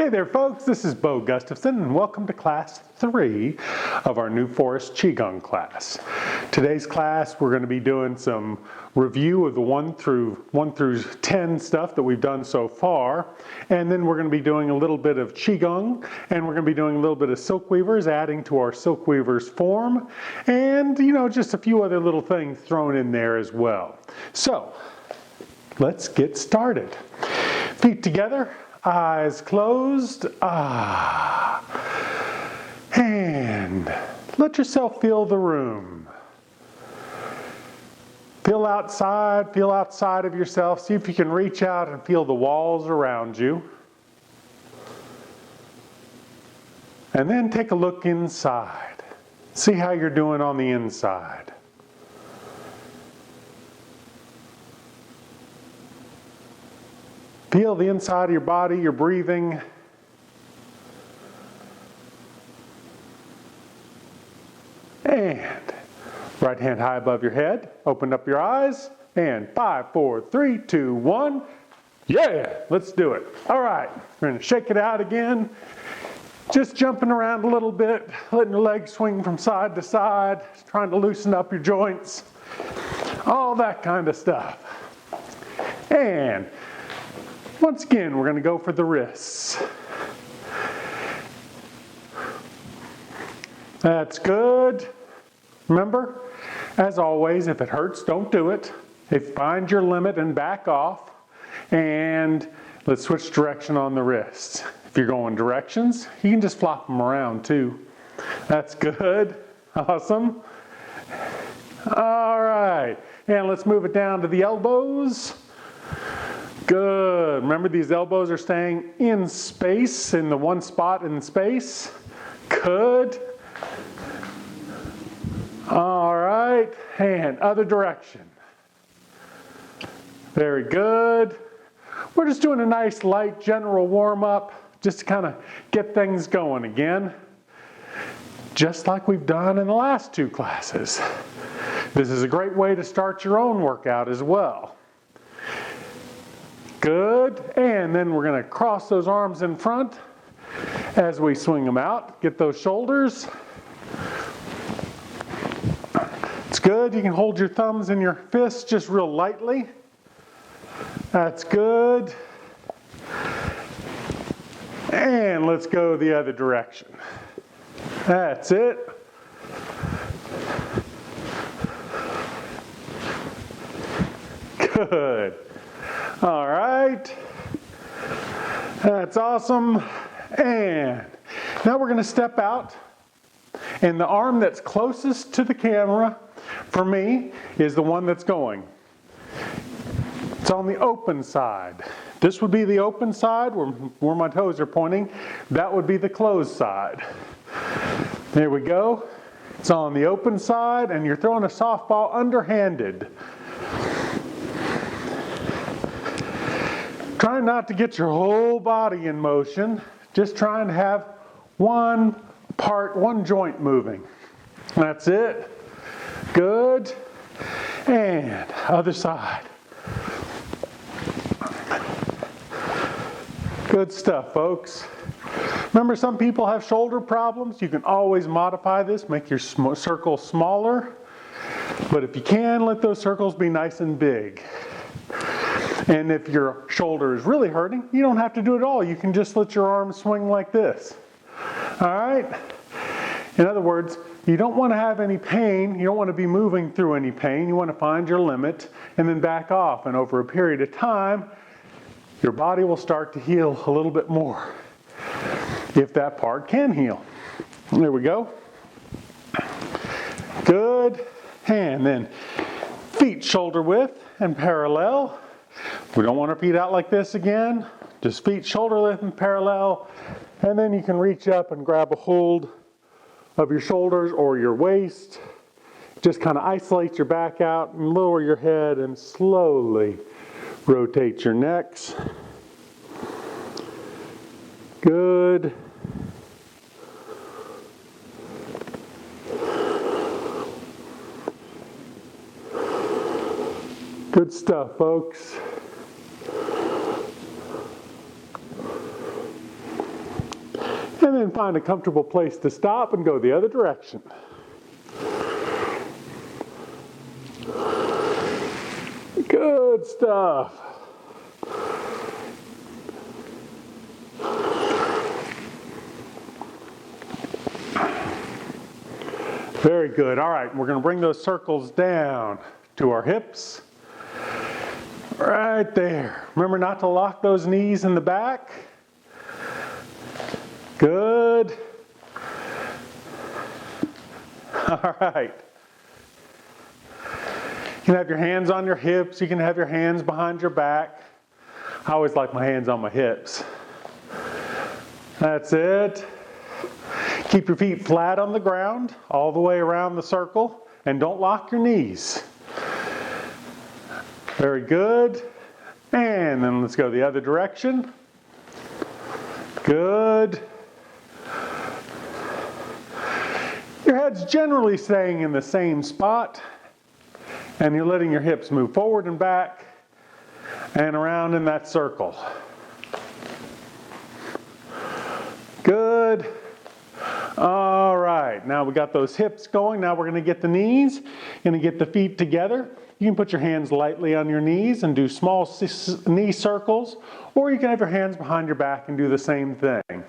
Hey there folks, this is Beau Gustafson and welcome to class 3 of our new Forest Qigong class. Today's class we're going to be doing some review of the 1 through 10 stuff that we've done so far, and then we're going to be doing a little bit of Qigong, and we're going to be doing a little bit of silk weavers, adding to our silk weavers form, and just a few other little things thrown in there as well. So let's get started. Feet together. Eyes closed, and let yourself feel the room. Feel outside of yourself. See if you can reach out and feel the walls around you. And then take a look inside. See how you're doing on the inside. Feel the inside of your body, your breathing. And right hand high above your head. Open up your eyes. And 5, 4, 3, 2, 1. Yeah, let's do it. All right, we're going to shake it out again. Just jumping around a little bit, letting your legs swing from side to side, trying to loosen up your joints. All that kind of stuff. And once again, we're going to go for the wrists. That's good. Remember, as always, if it hurts, don't do it. Find your limit and back off. And let's switch direction on the wrists. If you're going directions, you can just flop them around too. That's good. Awesome. All right. And let's move it down to the elbows. Good. Remember, these elbows are staying in space, in the one spot in space. Good. All right. And other direction. Very good. We're just doing a nice light general warm-up just to kind of get things going again. Just like we've done in the last 2 classes. This is a great way to start your own workout as well. Good, and then we're going to cross those arms in front as we swing them out. Get those shoulders. It's good. You can hold your thumbs in your fists just real lightly. That's good. And let's go the other direction. That's it. Good. All right, that's awesome. And now we're going to step out, and the arm that's closest to the camera for me is the one that's going. It's on the open side. This would be the open side where my toes are pointing. That would be the closed side. There we go. It's on the open side, and you're throwing a softball underhanded. Try not to get your whole body in motion, just trying to have one joint moving. That's it. Good. And other side. Good stuff, folks. Remember, some people have shoulder problems. You can always modify this, make your circle smaller. But if you can, let those circles be nice and big. And if your shoulder is really hurting, you don't have to do it all. You can just let your arms swing like this. All right? In other words, you don't want to have any pain. You don't want to be moving through any pain. You want to find your limit and then back off. And over a period of time, your body will start to heal a little bit more. If that part can heal. There we go. Good. And then feet shoulder width and parallel. We don't want our feet out like this again. Just feet shoulder width and parallel. And then you can reach up and grab a hold of your shoulders or your waist. Just kind of isolate your back out and lower your head and slowly rotate your necks. Good. Good stuff, folks. then find a comfortable place to stop and go the other direction. Good stuff. Very good. All right, we're going to bring those circles down to our hips. Right there. Remember not to lock those knees in the back. Good. All right. You can have your hands on your hips. You can have your hands behind your back. I always like my hands on my hips. That's it. Keep your feet flat on the ground all the way around the circle, and don't lock your knees. Very good. And then let's go the other direction. Good. Your head's generally staying in the same spot, and you're letting your hips move forward and back and around in that circle. Good. All right, now we got those hips going. Now we're going to get the knees, going to get the feet together. You can put your hands lightly on your knees and do small knee circles, or you can have your hands behind your back and do the same thing.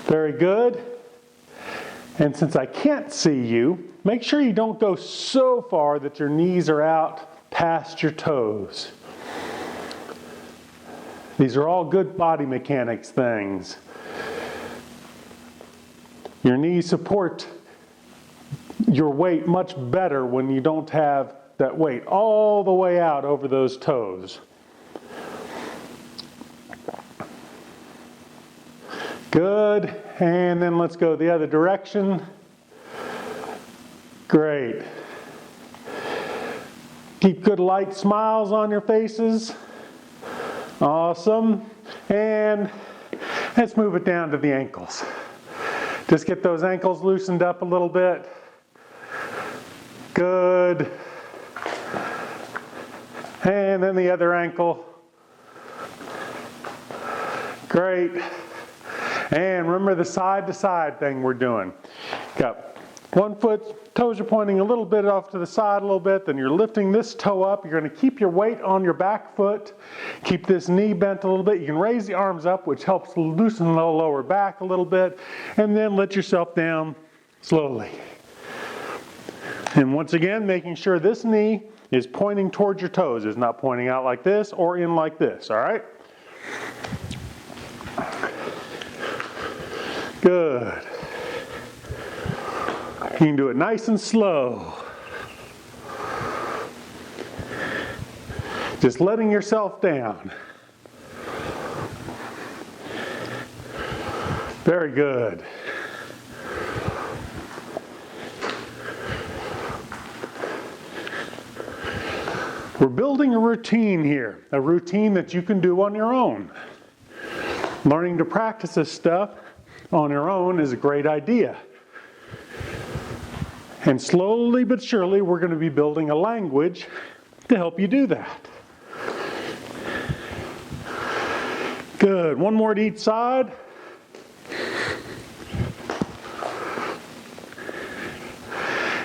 Very good. And since I can't see you, make sure you don't go so far that your knees are out past your toes. These are all good body mechanics things. Your knees support your weight much better when you don't have that weight all the way out over those toes. Good. And then let's go the other direction. Great. Keep good light smiles on your faces. Awesome. And let's move it down to the ankles. Just get those ankles loosened up a little bit. Good. And then the other ankle. Great. And remember the side to side thing we're doing. Got one foot, toes are pointing a little bit off to the side a little bit, then you're lifting this toe up. You're going to keep your weight on your back foot. Keep this knee bent a little bit. You can raise the arms up, which helps loosen the lower back a little bit, and then let yourself down slowly. And once again, making sure this knee is pointing towards your toes. It's not pointing out like this or in like this, all right? Good. You can do it nice and slow. Just letting yourself down. Very good. We're building a routine here, a routine that you can do on your own. Learning to practice this stuff on your own is a great idea. And slowly but surely, we're going to be building a language to help you do that. Good. One more to each side.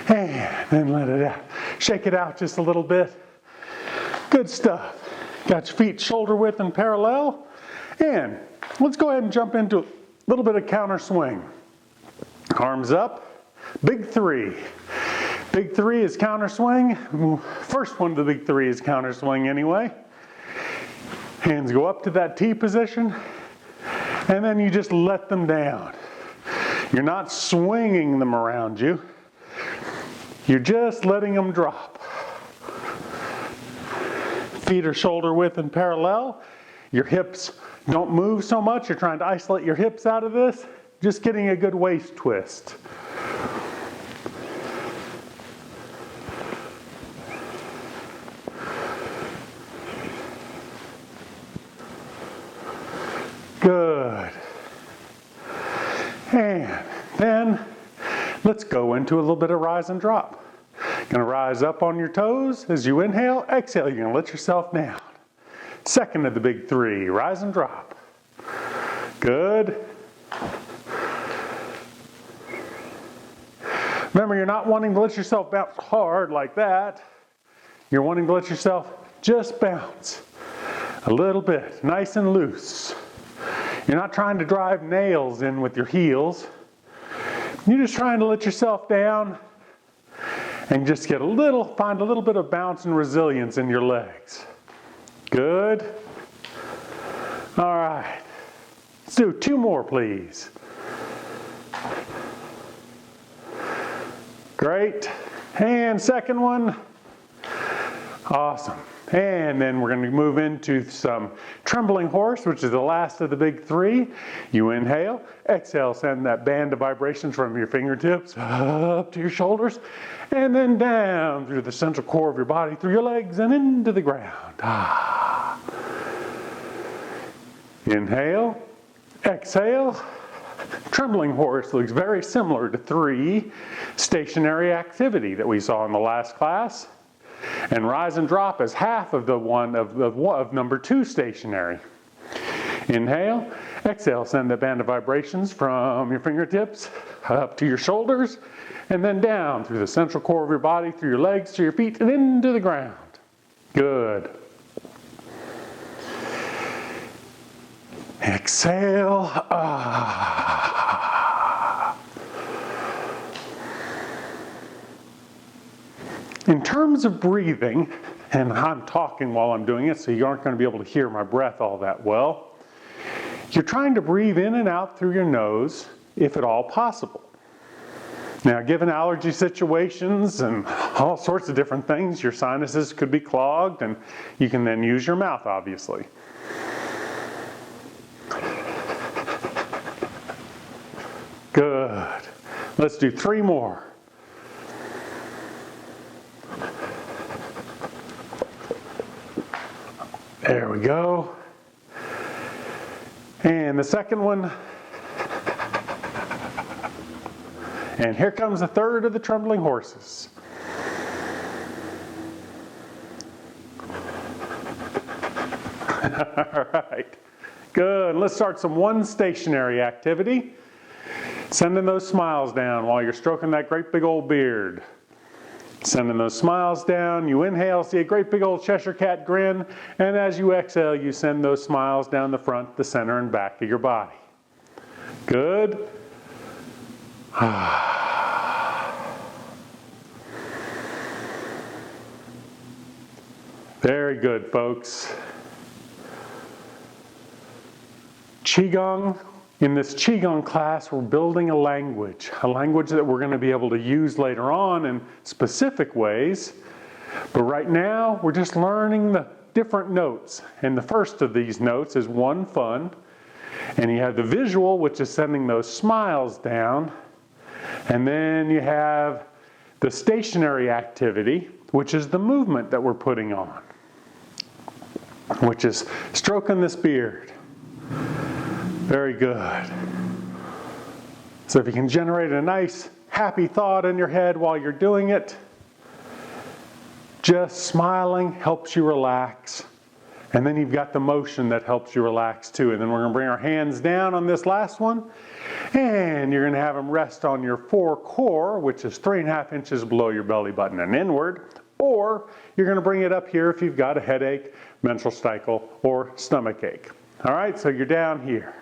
And then let it out. Shake it out just a little bit. Good stuff. Got your feet shoulder width and parallel. And let's go ahead and jump into a little bit of counter swing. Arms up. Big three. Big three is counter swing. First one of the big three is counter swing anyway. Hands go up to that T position, and then you just let them down. You're not swinging them around you. You're just letting them drop. Feet are shoulder width and parallel. Your hips don't move so much. You're trying to isolate your hips out of this. Just getting a good waist twist. Good. And then let's go into a little bit of rise and drop. Going to rise up on your toes as you inhale. Exhale, you're going to let yourself down. Second of the big three, rise and drop. Good. Remember, you're not wanting to let yourself bounce hard like that. You're wanting to let yourself just bounce a little bit, nice and loose. You're not trying to drive nails in with your heels. You're just trying to let yourself down and just find a little bit of bounce and resilience in your legs. Good. All right. Let's do 2 more, please. Great. And second one. Awesome. And then we're going to move into some Trembling Horse, which is the last of the big 3. You inhale, exhale, send that band of vibrations from your fingertips up to your shoulders, and then down through the central core of your body, through your legs, and into the ground. Ah. Inhale, exhale. Trembling Horse looks very similar to 3 stationary activity that we saw in the last class. And rise and drop is half of of number 2 stationary. Inhale, exhale, send the band of vibrations from your fingertips up to your shoulders, and then down through the central core of your body, through your legs, to your feet, and into the ground. Good. Exhale. In terms of breathing, and I'm talking while I'm doing it, so you aren't going to be able to hear my breath all that well, you're trying to breathe in and out through your nose, if at all possible. Now, given allergy situations and all sorts of different things, your sinuses could be clogged, and you can then use your mouth, obviously. Good. Let's do 3 more. There we go. And the second one. And here comes the third of the Trembling Horses. All right. Good. Let's start some 1 stationary activity. Sending those smiles down while you're stroking that great big old beard. Sending those smiles down. You inhale, see a great big old Cheshire Cat grin. And as you exhale, you send those smiles down the front, the center, and back of your body. Good. Very good, folks. Qigong. In this Qigong class, we're building a language that we're going to be able to use later on in specific ways. But right now, we're just learning the different notes. And the first of these notes is 1 fun. And you have the visual, which is sending those smiles down. And then you have the stationary activity, which is the movement that we're putting on, which is stroking this beard. Very good. So if you can generate a nice, happy thought in your head while you're doing it, just smiling helps you relax. And then you've got the motion that helps you relax too. And then we're going to bring our hands down on this last one. And you're going to have them rest on your forecore, which is 3.5 inches below your belly button and inward. Or you're going to bring it up here if you've got a headache, menstrual cycle, or stomach ache. All right, so you're down here.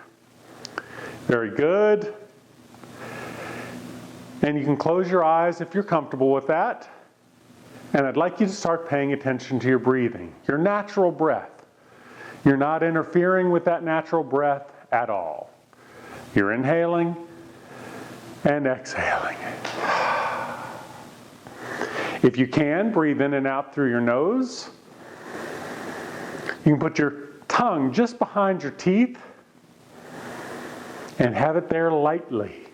Very good. And you can close your eyes if you're comfortable with that. And I'd like you to start paying attention to your breathing, your natural breath. You're not interfering with that natural breath at all. You're inhaling and exhaling. If you can, breathe in and out through your nose. You can put your tongue just behind your teeth and have it there lightly.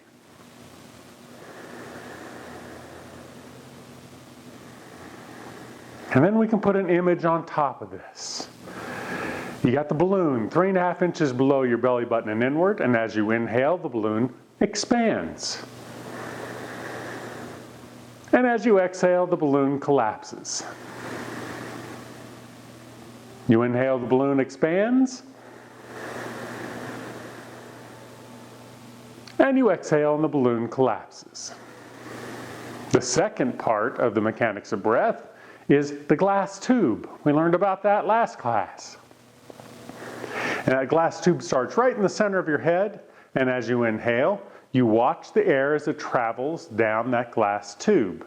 And then we can put an image on top of this. You got the balloon 3.5 inches below your belly button and inward, and as you inhale, the balloon expands. And as you exhale, the balloon collapses. You inhale, the balloon expands. And you exhale, and the balloon collapses. The second part of the mechanics of breath is the glass tube. We learned about that last class. And that glass tube starts right in the center of your head, and as you inhale, you watch the air as it travels down that glass tube.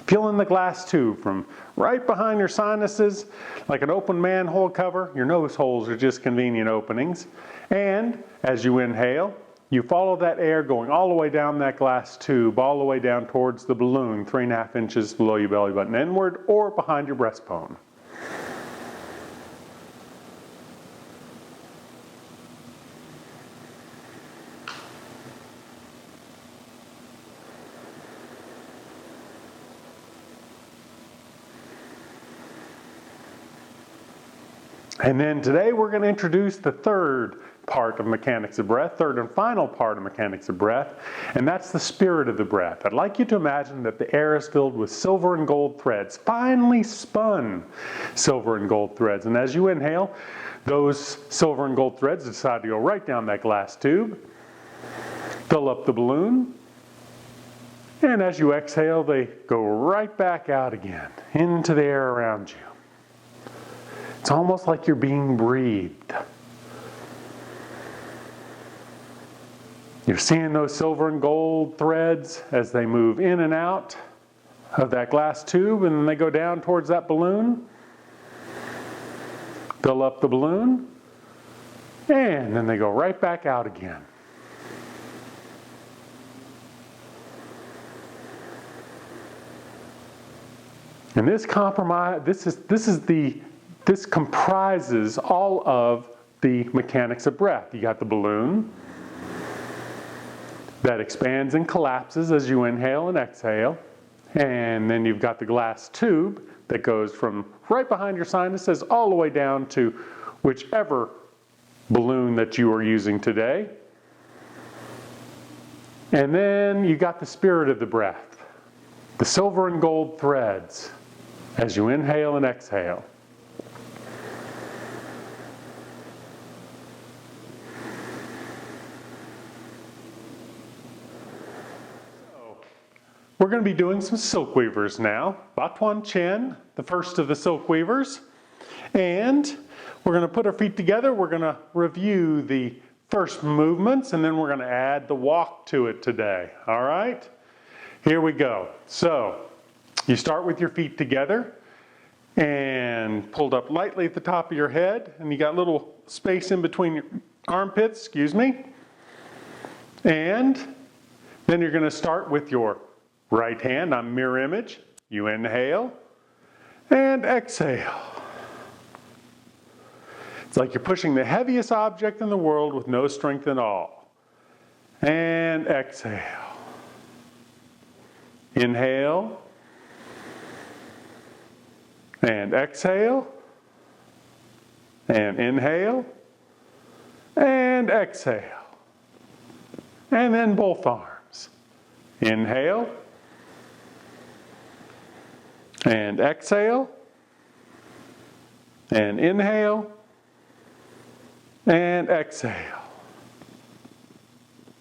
Feeling the glass tube from right behind your sinuses, like an open manhole cover. Your nose holes are just convenient openings. And as you inhale, you follow that air going all the way down that glass tube, all the way down towards the balloon, 3.5 inches below your belly button inward or behind your breastbone. And then today we're going to introduce the third part of mechanics of breath, third and final part of mechanics of breath, and that's the spirit of the breath. I'd like you to imagine that the air is filled with silver and gold threads, finely spun silver and gold threads. And as you inhale, those silver and gold threads decide to go right down that glass tube, fill up the balloon, and as you exhale, they go right back out again into the air around you. It's almost like you're being breathed. You're seeing those silver and gold threads as they move in and out of that glass tube, and then they go down towards that balloon, fill up the balloon, and then they go right back out again. And this comprises all of the mechanics of breath. You got the balloon that expands and collapses as you inhale and exhale. And then you've got the glass tube that goes from right behind your sinuses all the way down to whichever balloon that you are using today. And then you got the spirit of the breath, the silver and gold threads as you inhale and exhale. We're going to be doing some silk weavers now. Batuan Chen, the first of the silk weavers. And we're going to put our feet together. We're going to review the first movements, and then we're going to add the walk to it today. All right? Here we go. So, you start with your feet together and pulled up lightly at the top of your head, and you got a little space in between your armpits, excuse me. And then you're going to start with your right hand on mirror image. You inhale and exhale. It's like you're pushing the heaviest object in the world with no strength at all. And exhale. Inhale. And exhale. And inhale. And exhale. And then both arms. Inhale. And exhale, and inhale, and exhale.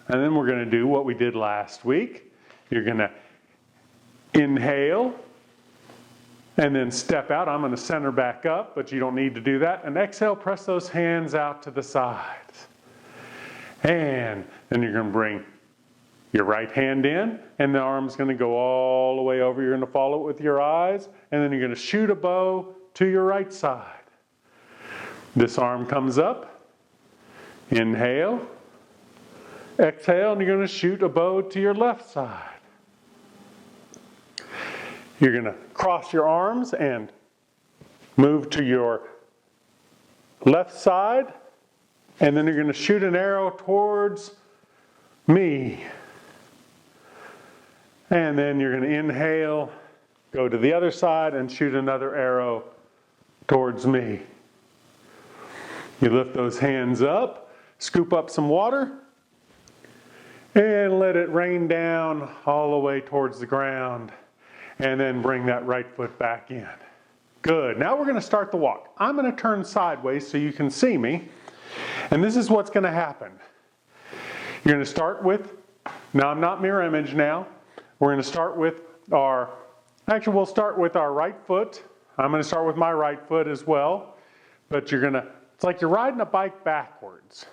And then we're going to do what we did last week. You're going to inhale, and then step out. I'm going to center back up, but you don't need to do that. And exhale, press those hands out to the sides. And then you're going to bring your right hand in, and the arm's going to go all the way over. You're going to follow it with your eyes, and then you're going to shoot a bow to your right side. This arm comes up. Inhale. Exhale, and you're going to shoot a bow to your left side. You're going to cross your arms and move to your left side, and then you're going to shoot an arrow towards me. And then you're going to inhale, go to the other side, and shoot another arrow towards me. You lift those hands up, scoop up some water, and let it rain down all the way towards the ground. And then bring that right foot back in. Good. Now we're going to start the walk. I'm going to turn sideways so you can see me. And this is what's going to happen. You're going to start with, now I'm not mirror image now. We're going to start with are, actually we'll start with our right foot. I'm going to start with my right foot as well. But it's like you're riding a bike backwards.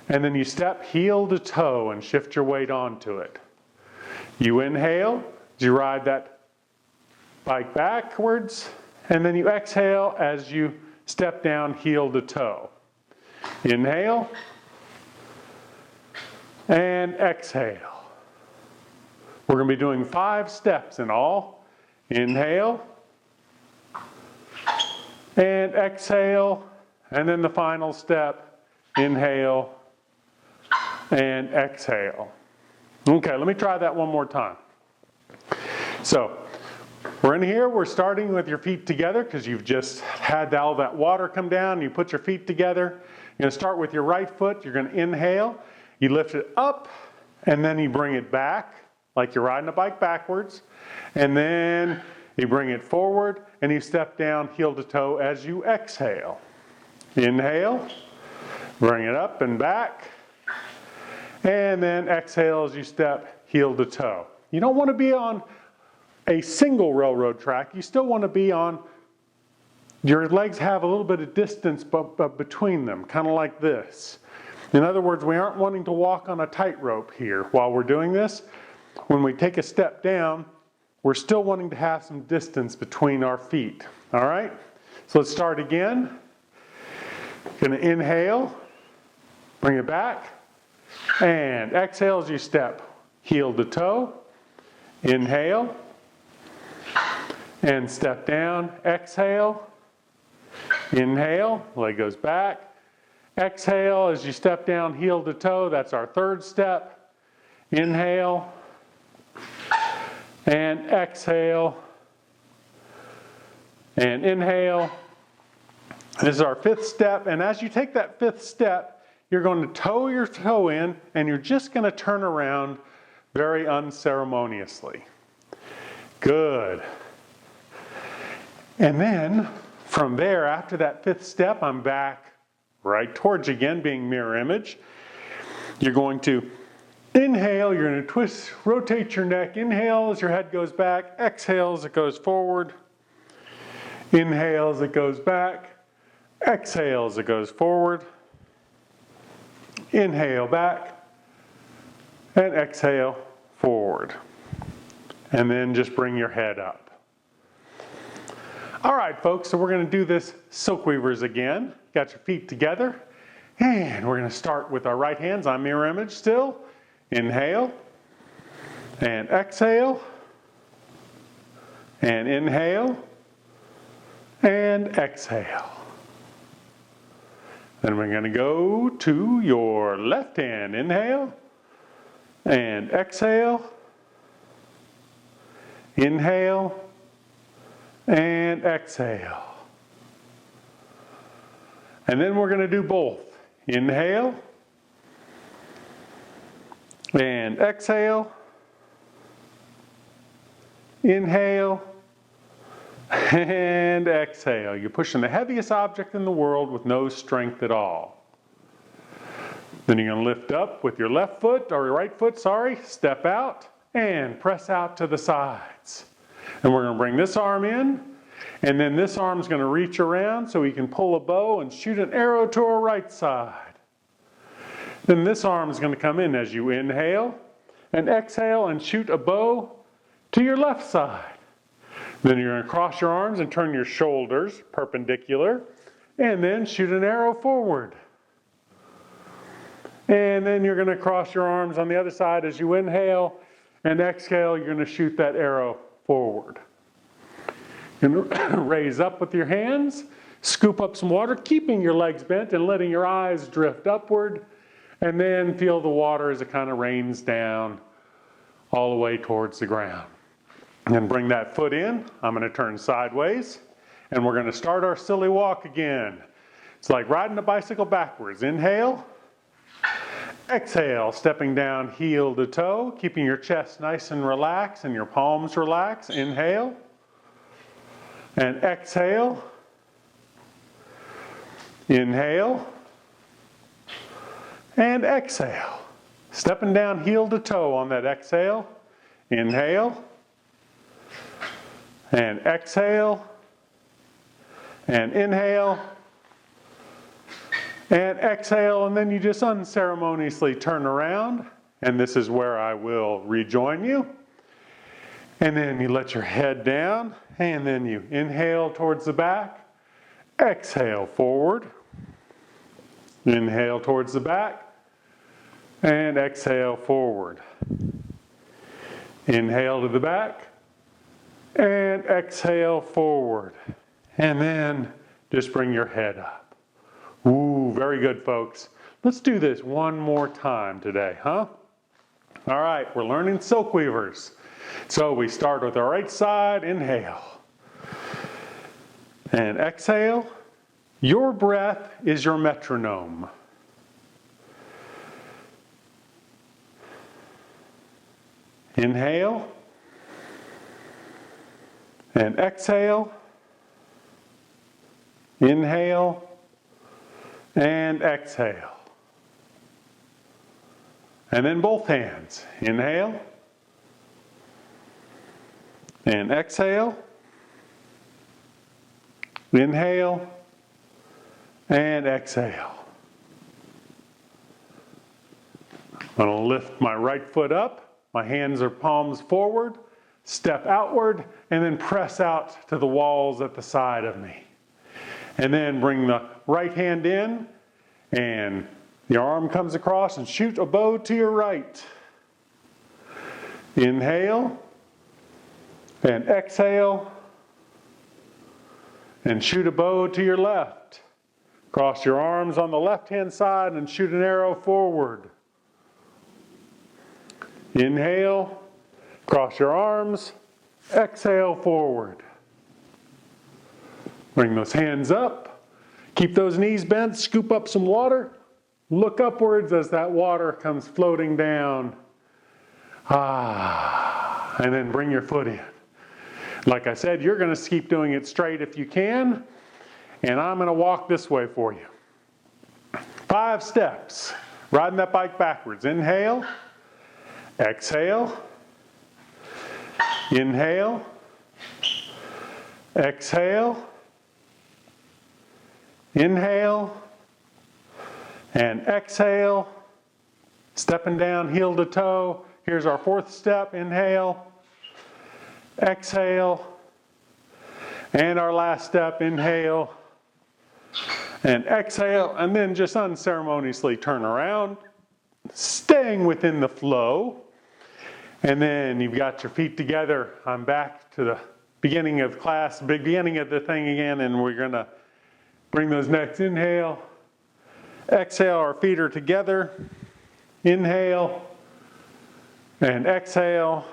And then you step heel to toe and shift your weight onto it. You inhale as you ride that bike backwards, and then you exhale as you step down heel to toe. Inhale and exhale. We're going to be doing 5 steps in all. Inhale and exhale, and then the final step, inhale and exhale. Okay, let me try that one more time. So, we're in here, we're starting with your feet together because you've just had all that water come down, you put your feet together. You're going to start with your right foot, you're going to inhale, you lift it up, and then you bring it back, like you're riding a bike backwards, and then you bring it forward, and you step down heel to toe as you exhale. Inhale, bring it up and back, and then exhale as you step heel to toe. You don't want to be on a single railroad track. You still want to be on, your legs have a little bit of distance between them, kind of like this. In other words, we aren't wanting to walk on a tightrope here while we're doing this. When we take a step down, we're still wanting to have some distance between our feet. All right? So let's start again. Going to inhale, bring it back, and exhale as you step heel to toe. Inhale, and step down. Exhale, inhale, leg goes back. Exhale as you step down heel to toe. That's our 3rd step. Inhale, and exhale, and inhale. This is our 5th step, and as you take that 5th step, you're going to toe your toe in, and you're just going to turn around very unceremoniously. Good. And then, from there, after that 5th step, I'm back right towards you again, being mirror image. You're going to inhale, you're going to twist, rotate your neck. Inhale as your head goes back. Exhale as it goes forward. Inhale as it goes back. Exhale as it goes forward. Inhale back. And exhale forward. And then just bring your head up. All right, folks, so we're going to do this silk weavers again. Got your feet together. And we're going to start with our right hands on mirror image still. Inhale. And exhale. And inhale. And exhale. Then we're going to go to your left hand. Inhale. And exhale. Inhale. And exhale. And then we're going to do both. Inhale. And exhale. Inhale. And exhale. You're pushing the heaviest object in the world with no strength at all. Then you're going to lift up with your left foot, or your right foot, sorry. Step out and press out to the sides. And we're going to bring this arm in, and then this arm's going to reach around so we can pull a bow and shoot an arrow to our right side. Then this arm is going to come in as you inhale and exhale and shoot a bow to your left side. Then you're going to cross your arms and turn your shoulders perpendicular, and then shoot an arrow forward. And then you're going to cross your arms on the other side as you inhale and exhale. You're going to shoot that arrow forward. You're going to raise up with your hands, scoop up some water, keeping your legs bent and letting your eyes drift upward, and then feel the water as it kind of rains down all the way towards the ground. And bring that foot in. I'm going to turn sideways, and we're going to start our silly walk again. It's like riding a bicycle backwards. Inhale. Exhale, stepping down heel to toe, keeping your chest nice and relaxed and your palms relaxed. Inhale. And exhale. Inhale. And exhale. Stepping down heel to toe on that exhale. Inhale. And exhale. And inhale. And exhale, and then you just unceremoniously turn around. And this is where I will rejoin you. And then you let your head down, and then you inhale towards the back. Exhale forward. Inhale towards the back. And exhale forward. Inhale to the back. And exhale forward. And then just bring your head up. Ooh, very good, folks. Let's do this one more time today, huh? All right, we're learning silk weavers. So we start with our right side, inhale. And exhale. Your breath is your metronome. Inhale. And exhale. Inhale. And exhale. And then both hands. Inhale. And exhale. Inhale. And exhale. I'm going to lift my right foot up. My hands are palms forward. Step outward. And then press out to the walls at the side of me. And then bring the right hand in, and your arm comes across and shoot a bow to your right. Inhale, and exhale, and shoot a bow to your left. Cross your arms on the left-hand side and shoot an arrow forward. Inhale, cross your arms, exhale forward. Bring those hands up, keep those knees bent, scoop up some water, look upwards as that water comes floating down. And then bring your foot in. Like I said, you're going to keep doing it straight if you can, and I'm going to walk this way for you. 5 steps, riding that bike backwards. Inhale, exhale, inhale, exhale, inhale, and exhale, stepping down heel to toe. Here's our 4th step, inhale, exhale, and our last step, inhale, and exhale, and then just unceremoniously turn around, staying within the flow. And then you've got your feet together. I'm back to the beginning of class, beginning of the thing again, and we're going to bring those necks, inhale, exhale, our feet are together, inhale, and exhale,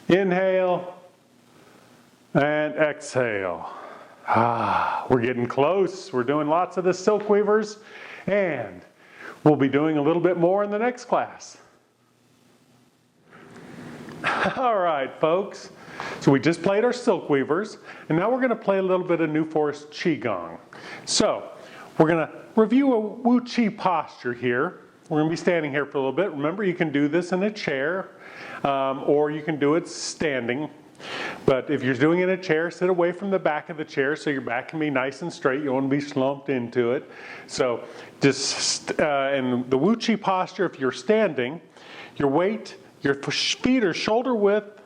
inhale, and exhale. We're getting close. We're doing lots of the silk weavers, and we'll be doing a little bit more in the next class. All right, folks. So we just played our silk weavers, and now we're going to play a little bit of New Forest Qigong. So we're going to review a Wu Chi posture here. We're going to be standing here for a little bit. Remember, you can do this in a chair, or you can do it standing. But if you're doing it in a chair, sit away from the back of the chair so your back can be nice and straight. You don't want to be slumped into it. So just in the Wu Chi posture, if you're standing, your weight, your feet are shoulder width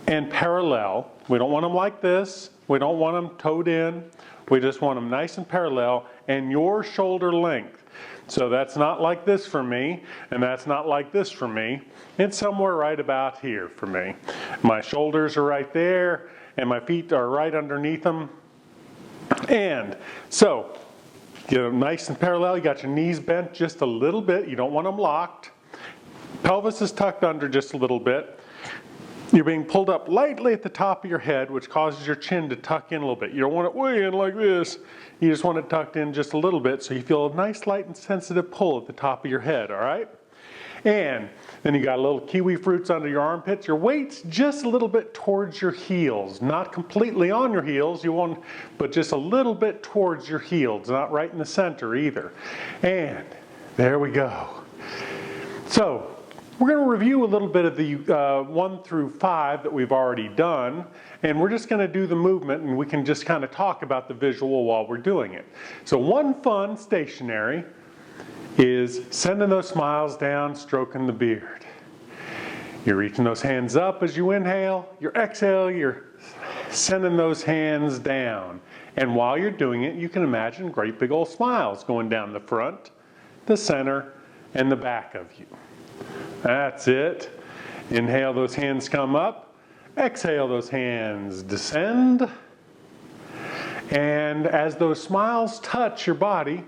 and parallel. We don't want them like this. We don't want them toed in. We just want them nice and parallel and your shoulder length. So that's not like this for me, and that's not like this for me. It's somewhere right about here for me. My shoulders are right there, and my feet are right underneath them. And so, get them nice and parallel. You got your knees bent just a little bit. You don't want them locked. Pelvis is tucked under just a little bit. You're being pulled up lightly at the top of your head, which causes your chin to tuck in a little bit. You don't want it way in like this. You just want it tucked in just a little bit so you feel a nice, light, and sensitive pull at the top of your head, all right? And then you got a little kiwi fruits under your armpits. Your weight's just a little bit towards your heels. Not completely on your heels, but just a little bit towards your heels, not right in the center either. And there we go. So, We're going to review a little bit of the 1 through 5 that we've already done, and we're just going to do the movement, and we can just kind of talk about the visual while we're doing it. So one fun stationary is sending those smiles down, stroking the beard. You're reaching those hands up as you inhale. Your exhale, you're sending those hands down. And while you're doing it, you can imagine great big old smiles going down the front, the center, and the back of you. That's it. Inhale, those hands come up. Exhale, those hands descend. And as those smiles touch your body,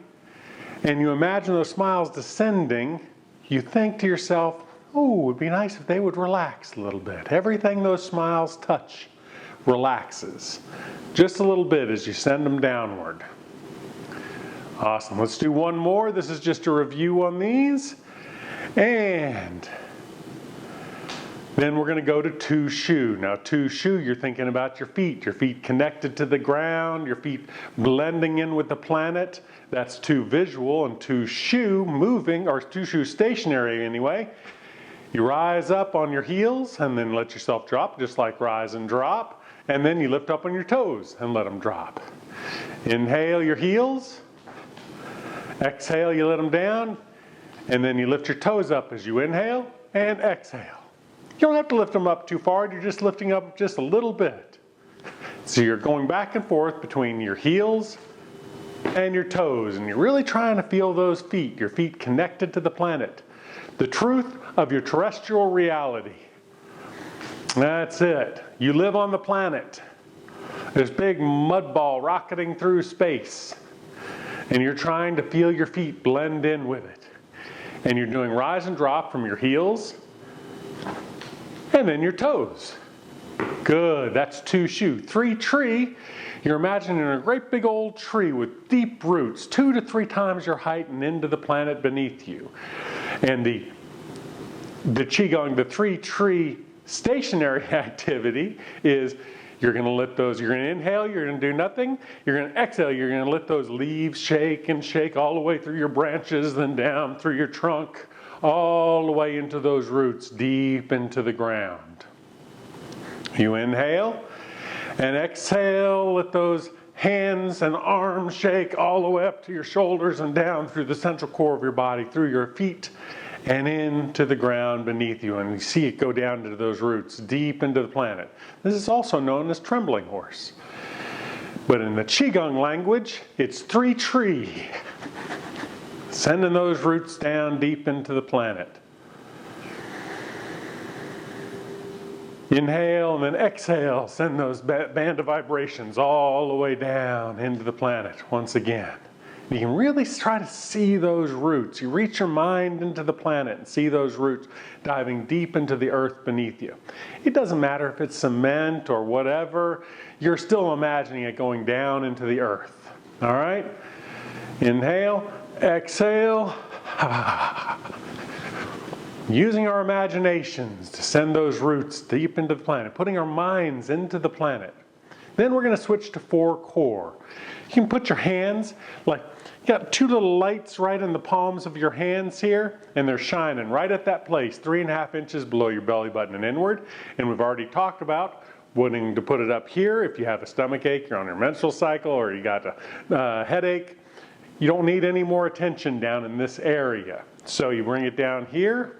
and you imagine those smiles descending, you think to yourself, oh, it would be nice if they would relax a little bit. Everything those smiles touch relaxes. Just a little bit as you send them downward. Awesome. Let's do one more. This is just a review on these. And then we're going to go to two shu. Now two shu, you're thinking about your feet connected to the ground, your feet blending in with the planet. That's two visual, and two shu moving, or two shu stationary anyway. You rise up on your heels and then let yourself drop, just like rise and drop. And then you lift up on your toes and let them drop. Inhale your heels. Exhale, you let them down. And then you lift your toes up as you inhale and exhale. You don't have to lift them up too far, you're just lifting up just a little bit. So you're going back and forth between your heels and your toes, and you're really trying to feel those feet, your feet connected to the planet. The truth of your terrestrial reality. That's it. You live on the planet. There's a big mud ball rocketing through space, and you're trying to feel your feet blend in with it. And you're doing rise and drop from your heels and then your toes. Good, that's two shu. Three tree, you're imagining a great big old tree with deep roots, 2 to 3 times your height and into the planet beneath you. And the Qigong, the three tree stationary activity is you're going to let those, you're going to inhale, you're going to do nothing. You're going to exhale, you're going to let those leaves shake and shake all the way through your branches, then down through your trunk, all the way into those roots, deep into the ground. You inhale and exhale, let those hands and arms shake all the way up to your shoulders and down through the central core of your body, through your feet and into the ground beneath you. And you see it go down to those roots, deep into the planet. This is also known as Trembling Horse. But in the Qigong language, it's three tree. Sending those roots down deep into the planet. Inhale and then exhale, send those band of vibrations all the way down into the planet once again. You can really try to see those roots. You reach your mind into the planet and see those roots diving deep into the earth beneath you. It doesn't matter if it's cement or whatever, you're still imagining it going down into the earth. All right? Inhale, exhale. Using our imaginations to send those roots deep into the planet, putting our minds into the planet. Then we're going to switch to 4 core. You can put your hands, like, you got 2 little lights right in the palms of your hands here, and they're shining right at that place, 3.5 inches below your belly button and inward. And we've already talked about wanting to put it up here if you have a stomach ache, you're on your menstrual cycle, or you got a headache. You don't need any more attention down in this area. So you bring it down here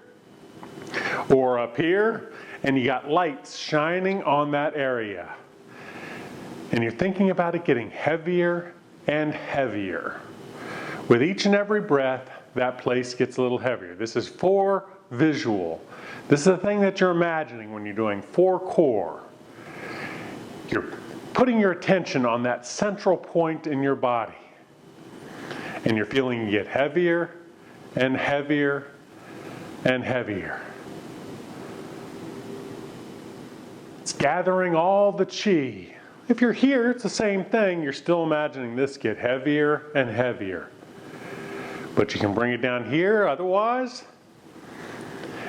or up here, and you got lights shining on that area. And you're thinking about it getting heavier and heavier. With each and every breath, that place gets a little heavier. This is 4 visual. This is the thing that you're imagining when you're doing 4 core. You're putting your attention on that central point in your body. And you're feeling it get heavier and heavier and heavier. It's gathering all the chi. If you're here, it's the same thing. You're still imagining this get heavier and heavier. But you can bring it down here otherwise.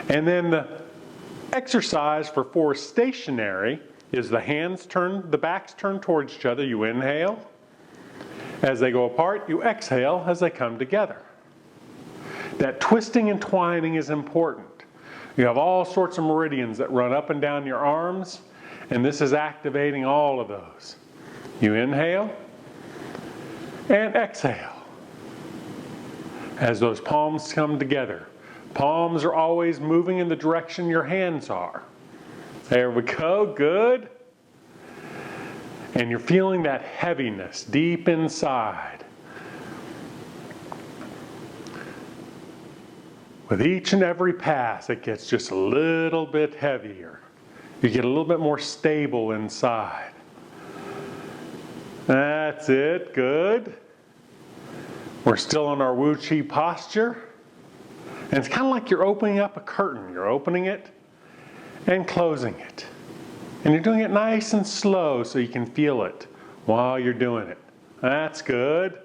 And then the exercise for 4 stationary is the hands turn, the backs turn towards each other. You inhale. As they go apart, you exhale as they come together. That twisting and twining is important. You have all sorts of meridians that run up and down your arms, and this is activating all of those. You inhale and exhale as those palms come together. Palms are always moving in the direction your hands are. There we go, good. And you're feeling that heaviness deep inside. With each and every pass, it gets just a little bit heavier. You get a little bit more stable inside. That's it, good. We're still in our Wu Chi posture. And it's kind of like you're opening up a curtain. You're opening it and closing it. And you're doing it nice and slow so you can feel it while you're doing it. That's good.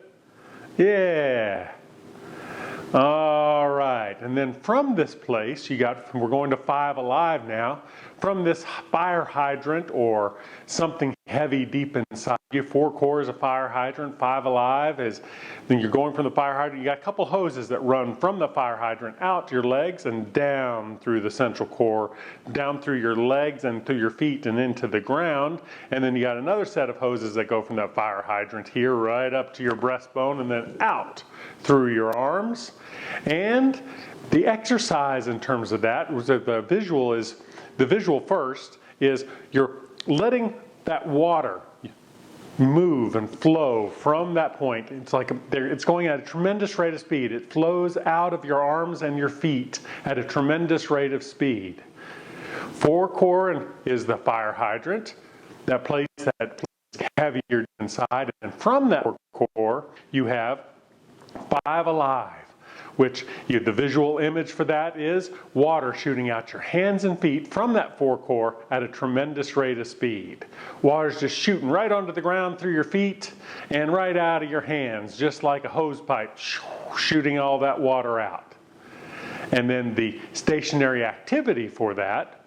Yeah. All right. And then from this place, we're going to 5 alive now. From this fire hydrant or something heavy deep inside you, 4 cores of fire hydrant, 5 alive is, then you're going from the fire hydrant, you got a couple hoses that run from the fire hydrant out to your legs and down through the central core, down through your legs and through your feet and into the ground. And then you got another set of hoses that go from that fire hydrant here right up to your breastbone and then out through your arms. And the exercise in terms of that, the visual first is you're letting that water move and flow from that point. It's like it's going at a tremendous rate of speed. It flows out of your arms and your feet at a tremendous rate of speed. 4 core is the fire hydrant, that place that is heavier inside. And from that 4 core, you have 5 alive. Which the visual image for that is water shooting out your hands and feet from that 4 core at a tremendous rate of speed. Water's just shooting right onto the ground through your feet and right out of your hands, just like a hose pipe shooting all that water out. And then the stationary activity for that,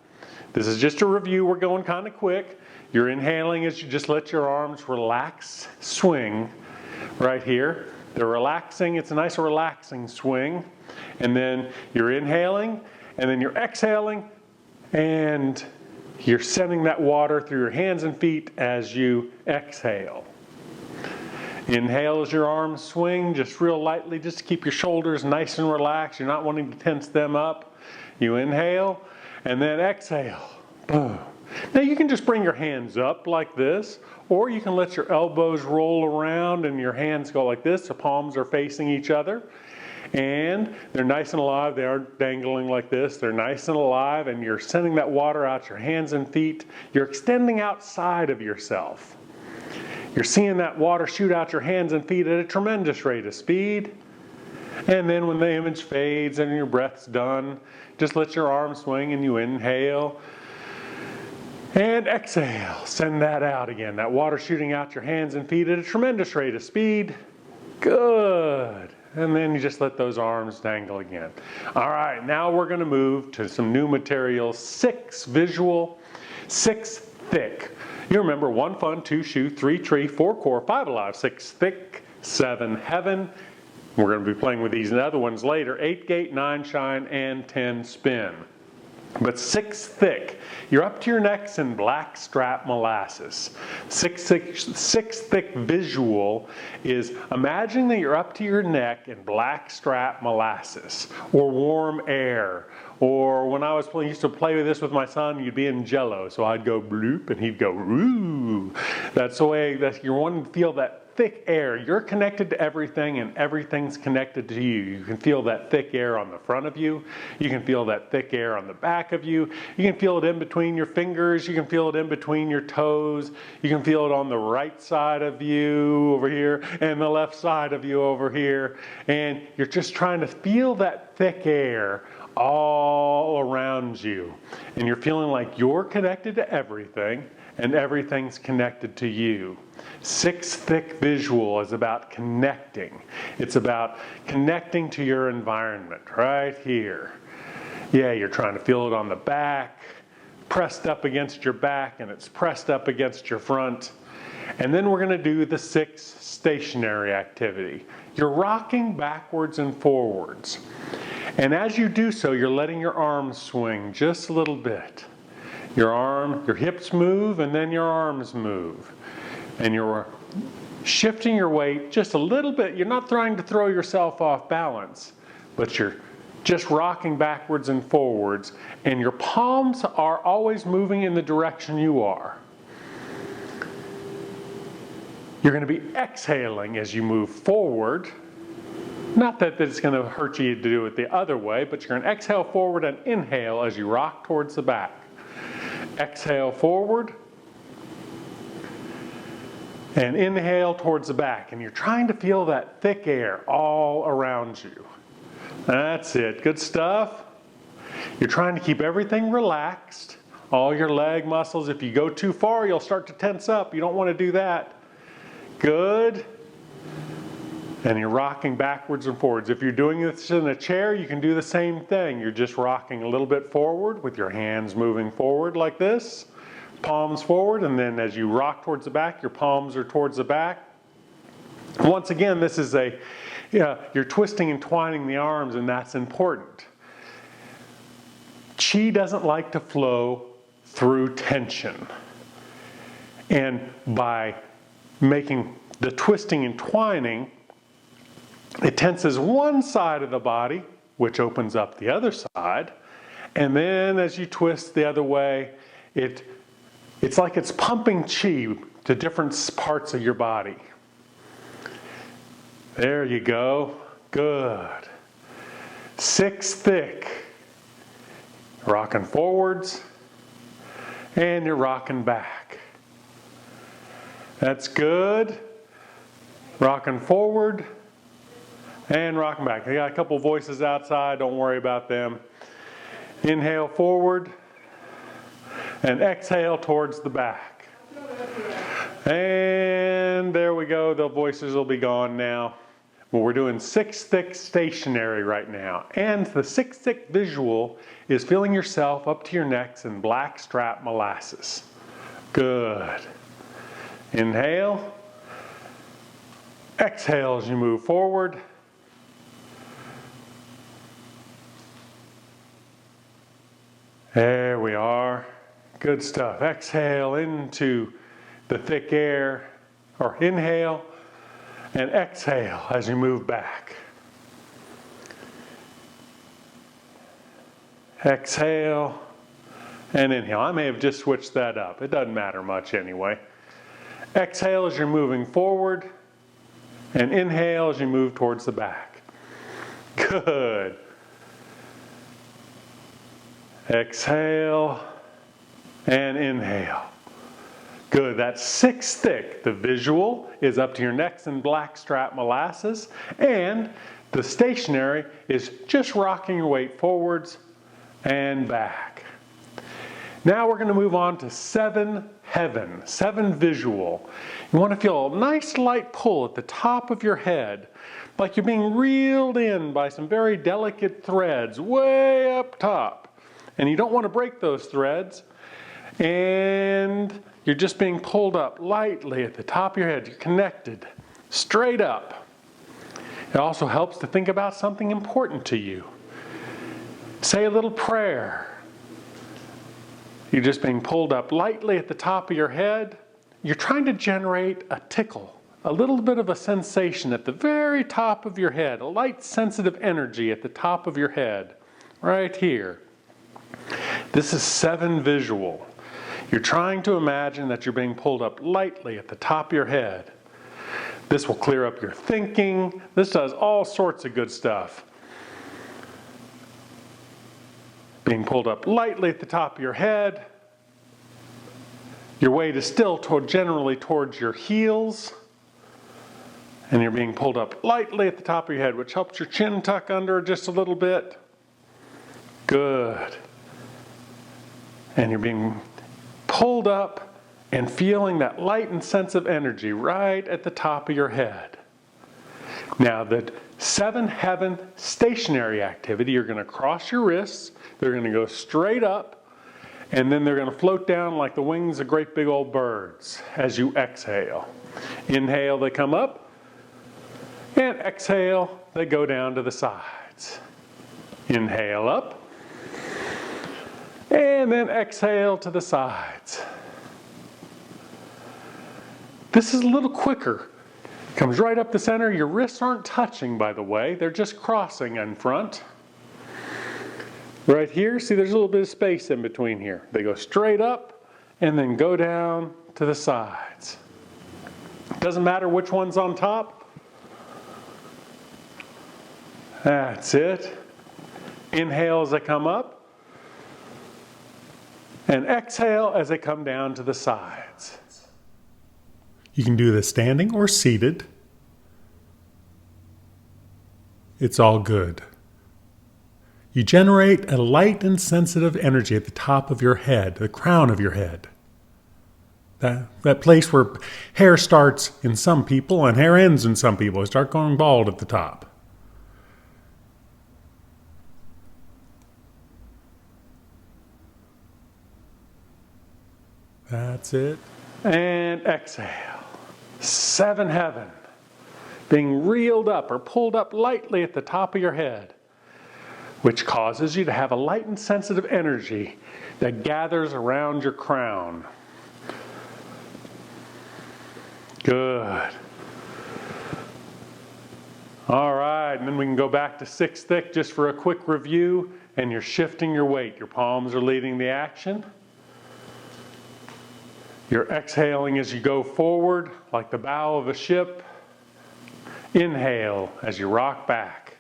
this is just a review, we're going kind of quick. You're inhaling as you just let your arms relax, swing right here. They're relaxing, it's a nice relaxing swing. And then you're inhaling, and then you're exhaling, and you're sending that water through your hands and feet as you exhale. Inhale as your arms swing, just real lightly, just to keep your shoulders nice and relaxed. You're not wanting to tense them up. You inhale, and then exhale. Boom. Now you can just bring your hands up like this, or you can let your elbows roll around and your hands go like this. The palms are facing each other. And they're nice and alive. They aren't dangling like this. They're nice and alive, and you're sending that water out your hands and feet. You're extending outside of yourself. You're seeing that water shoot out your hands and feet at a tremendous rate of speed. And then when the image fades and your breath's done, just let your arms swing and you inhale. And exhale, send that out again. That water shooting out your hands and feet at a tremendous rate of speed. Good. And then you just let those arms dangle again. All right, now we're going to move to some new material. 6 visual, 6 thick. You remember 1 fun, 2 shoe, 3 tree, 4 core, 5 alive, 6 thick, 7 heaven. We're going to be playing with these other ones later. 8 gate, 9 shine, and 10 spin. But 6 thick, you're up to your necks in black strap molasses. 6 thick visual is imagining that you're up to your neck in black strap molasses or warm air. Or when I used to play with this with my son, you'd be in Jello. So I'd go bloop and he'd go woo. That's the way that you're wanting to feel that thick air. You're connected to everything and everything's connected to you. You can feel that thick air on the front of you. You can feel that thick air on the back of you. You can feel it in between your fingers. You can feel it in between your toes. You can feel it on the right side of you over here and the left side of you over here. And you're just trying to feel that thick air all around you. And you're feeling like you're connected to everything and everything's connected to you. 6 thick visual is about connecting. It's about connecting to your environment right here. Yeah, you're trying to feel it on the back, pressed up against your back, and it's pressed up against your front. And then we're going to do the 6 stationary activity. You're rocking backwards and forwards. And as you do so, you're letting your arms swing just a little bit. Your hips move, and then your arms move. And you're shifting your weight just a little bit. You're not trying to throw yourself off balance, but you're just rocking backwards and forwards, and your palms are always moving in the direction you are. You're going to be exhaling as you move forward. Not that it's going to hurt you to do it the other way, but you're going to exhale forward and inhale as you rock towards the back. Exhale forward and inhale towards the back. And you're trying to feel that thick air all around you. That's it. Good stuff. You're trying to keep everything relaxed. All your leg muscles. If you go too far, you'll start to tense up. You don't want to do that. Good. And you're rocking backwards and forwards. If you're doing this in a chair, you can do the same thing. You're just rocking a little bit forward with your hands moving forward like this. Palms forward, and then as you rock towards the back, your palms are towards the back. Once again, this is you're twisting and twining the arms, and that's important. Qi doesn't like to flow through tension. And by making the twisting and twining, it tenses one side of the body, which opens up the other side. And then as you twist the other way, it's like it's pumping qi to different parts of your body. There you go. Good. 6 thick. Rocking forwards. And you're rocking back. That's good. Rocking forward. And rocking back. I got a couple voices outside. Don't worry about them. Inhale forward. And exhale towards the back. And there we go. The voices will be gone now. Well, we're doing 6 thick stationary right now. And the 6 thick visual is feeling yourself up to your necks in black strap molasses. Good. Inhale. Exhale as you move forward. There we are. Good stuff. Exhale into the thick air, or inhale and exhale as you move back. Exhale and inhale. I may have just switched that up. It doesn't matter much anyway. Exhale as you're moving forward, and inhale as you move towards the back. Good. Exhale and inhale. Good. That's 6 thick. The visual is up to your necks in black strap molasses, and the stationary is just rocking your weight forwards and back. Now we're going to move on to 7 heaven, 7 visual. You want to feel a nice light pull at the top of your head, like you're being reeled in by some very delicate threads way up top. And you don't want to break those threads. And you're just being pulled up lightly at the top of your head. You're connected straight up. It also helps to think about something important to you. Say a little prayer. You're just being pulled up lightly at the top of your head. You're trying to generate a tickle, a little bit of a sensation at the very top of your head, a light sensitive energy at the top of your head, right here. This is 7 visual. You're trying to imagine that you're being pulled up lightly at the top of your head. This will clear up your thinking. This does all sorts of good stuff. Being pulled up lightly at the top of your head. Your weight is still generally towards your heels. And you're being pulled up lightly at the top of your head, which helps your chin tuck under just a little bit. Good. And you're being pulled up and feeling that light and sense of energy right at the top of your head. Now the 7 heaven stationary activity, you're going to cross your wrists, they're going to go straight up, and then they're going to float down like the wings of great big old birds as you exhale. Inhale, they come up, and exhale, they go down to the sides. Inhale up. And then exhale to the sides. This is a little quicker. Comes right up the center. Your wrists aren't touching, by the way. They're just crossing in front. Right here, see there's a little bit of space in between here. They go straight up and then go down to the sides. Doesn't matter which one's on top. That's it. Inhale as they come up. And exhale as they come down to the sides. You can do this standing or seated. It's all good. You generate a light and sensitive energy at the top of your head, the crown of your head. That place where hair starts in some people and hair ends in some people. They start going bald at the top. That's it. And exhale. 7 heaven. Being reeled up or pulled up lightly at the top of your head, which causes you to have a light and sensitive energy that gathers around your crown. Good. All right, and then we can go back to 6 thick just for a quick review, and you're shifting your weight. Your palms are leading the action. You're exhaling as you go forward like the bow of a ship. Inhale as you rock back.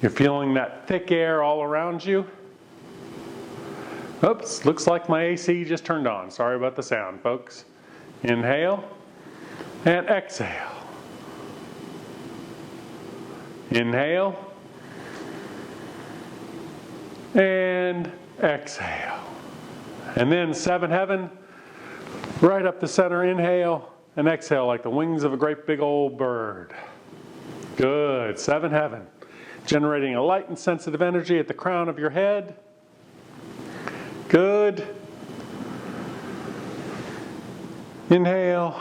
You're feeling that thick air all around you. Oops, looks like my AC just turned on. Sorry about the sound, folks. Inhale and exhale. Inhale and exhale. And then 7 heaven, right up the center, inhale and exhale like the wings of a great big old bird. Good, 7 heaven. Generating a light and sensitive energy at the crown of your head. Good. Inhale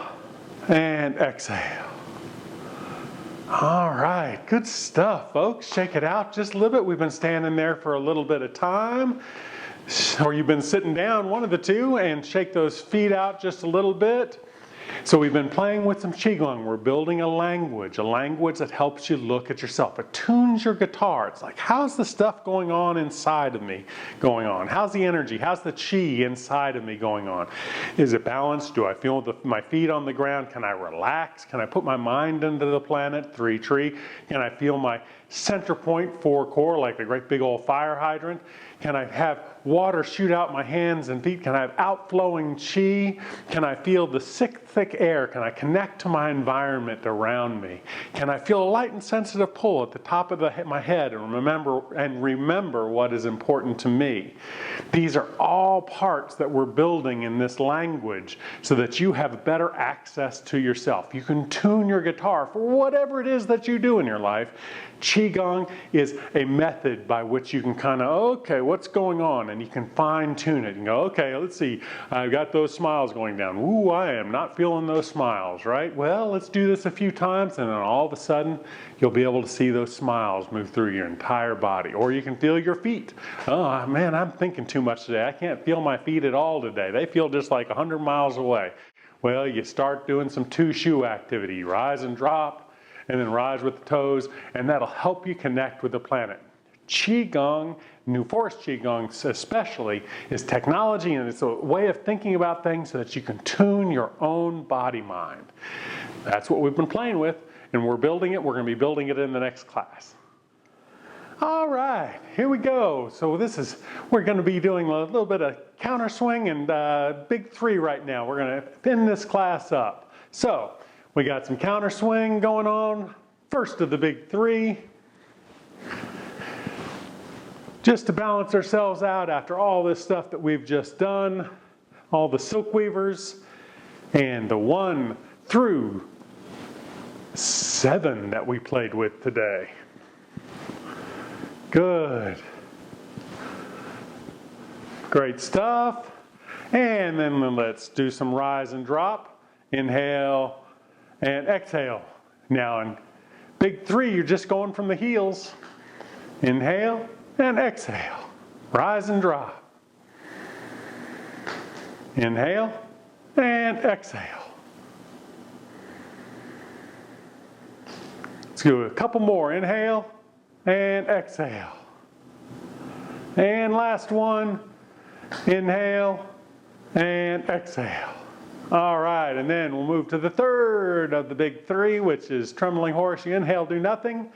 and exhale. All right, good stuff, folks. Shake it out just a little bit. We've been standing there for a little bit of time. Or you've been sitting down, one of the two, and shake those feet out just a little bit. So we've been playing with some Qigong. We're building a language that helps you look at yourself. It tunes your guitar. It's like, how's the stuff going on inside of me going on? How's the energy? How's the Qi inside of me going on? Is it balanced? Do I feel my feet on the ground? Can I relax? Can I put my mind into the planet? 3 tree. Can I feel my center point, 4 core, like a great big old fire hydrant? Can I have water shoot out my hands and feet? Can I have outflowing Qi? Can I feel the thick air? Can I connect to my environment around me? Can I feel a light and sensitive pull at the top of my head and remember what is important to me? These are all parts that we're building in this language so that you have better access to yourself. You can tune your guitar for whatever it is that you do in your life. Qigong is a method by which you can kind of, okay, what's going on? And you can fine tune it and go, okay, let's see, I've got those smiles going down. Ooh, I am not feeling those smiles, right? Well, let's do this a few times and then all of a sudden you'll be able to see those smiles move through your entire body. Or you can feel your feet. Oh man, I'm thinking too much today. I can't feel my feet at all today. They feel just like 100 miles away. Well, you start doing some 2-shoe activity. Rise and drop. And then rise with the toes, and that'll help you connect with the planet. Qigong, New Forest Qigong especially, is technology, and it's a way of thinking about things so that you can tune your own body-mind. That's what we've been playing with, and we're building it. We're going to be building it in the next class. All right, here we go. So we're going to be doing a little bit of counter swing and big 3 right now. We're going to pin this class up. So, we got some counter swing going on. First of the big 3. Just to balance ourselves out after all this stuff that we've just done. All the silk weavers. And the 1 through 7 that we played with today. Good. Great stuff. And then let's do some rise and drop. Inhale. And exhale. Now in big 3, you're just going from the heels. Inhale and exhale. Rise and drop. Inhale and exhale. Let's do a couple more. Inhale and exhale. And last one. Inhale and exhale. All right, and then we'll move to the third of the big three, which is Trembling Horse. You inhale, do nothing.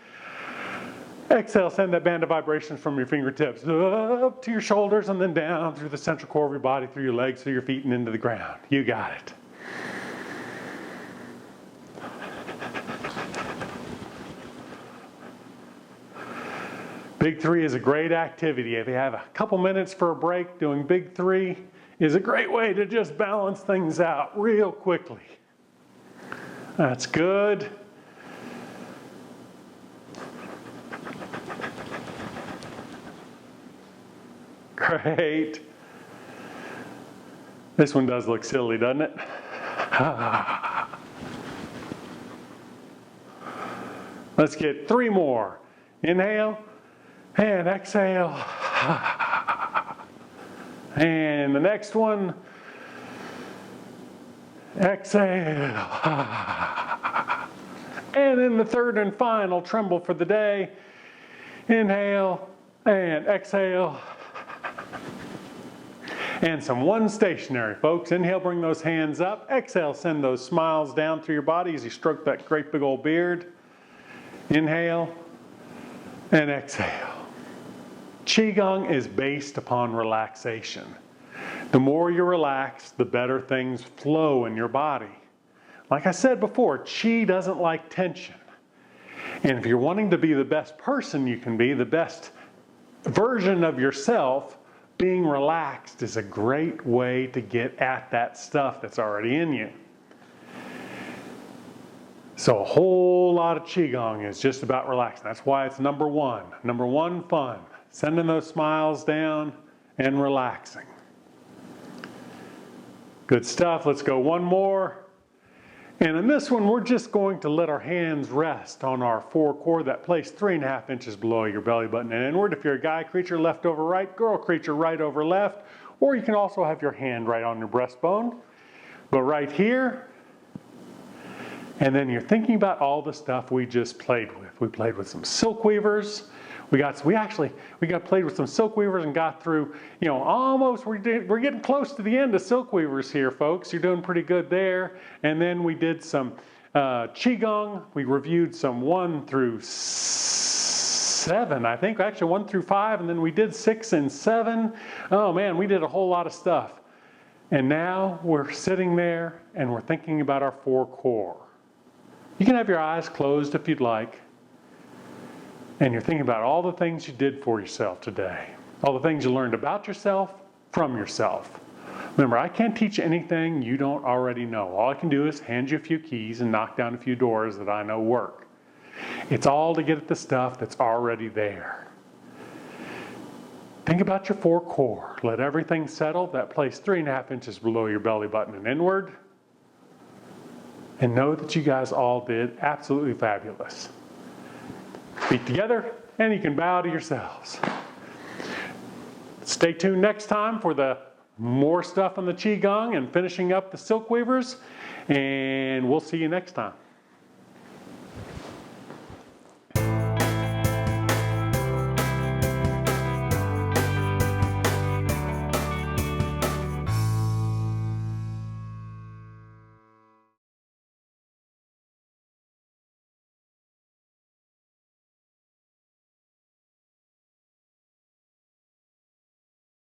Exhale, send that band of vibrations from your fingertips up to your shoulders and then down through the central core of your body, through your legs, through your feet, and into the ground. You got it. Big three is a great activity. If you have a couple minutes for a break, doing big three is a great way to just balance things out real quickly. That's good. Great. This one does look silly, doesn't it? Let's get three more. Inhale and exhale. And the next one. Exhale. And then the third and final tremble for the day. Inhale and exhale. And some one stationary, folks. Inhale, bring those hands up. Exhale, send those smiles down through your body as you stroke that great big old beard. Inhale and exhale. Qigong is based upon relaxation. The more you relax, the better things flow in your body. Like I said before, Qi doesn't like tension. And if you're wanting to be the best person you can be, the best version of yourself, being relaxed is a great way to get at that stuff that's already in you. So a whole lot of Qigong is just about relaxing. That's why it's number one. Number one, fun. Sending those smiles down and relaxing. Good stuff. Let's go one more. And in this one, we're just going to let our hands rest on our forecore, that place 3.5 inches below your belly button and inward. If you're a guy creature, left over right, girl creature, right over left. Or you can also have your hand right on your breastbone. But right here, and then you're thinking about all the stuff we just played with. We played with some silk weavers. We got played with some silk weavers and got through, almost, we're getting close to the end of silk weavers here, folks. You're doing pretty good there. And then we did some Qigong. We reviewed some 1 through 7, I think, actually 1 through 5, and then we did 6 and 7. Oh man, we did a whole lot of stuff. And now we're sitting there and we're thinking about our forecore. You can have your eyes closed if you'd like. And you're thinking about all the things you did for yourself today. All the things you learned about yourself, from yourself. Remember, I can't teach you anything you don't already know. All I can do is hand you a few keys and knock down a few doors that I know work. It's all to get at the stuff that's already there. Think about your forecore. Let everything settle. That place 3.5 inches below your belly button and inward. And know that you guys all did absolutely fabulous. Feet together, and you can bow to yourselves. Stay tuned next time for the more stuff on the Qigong and finishing up the silk weavers, and we'll see you next time.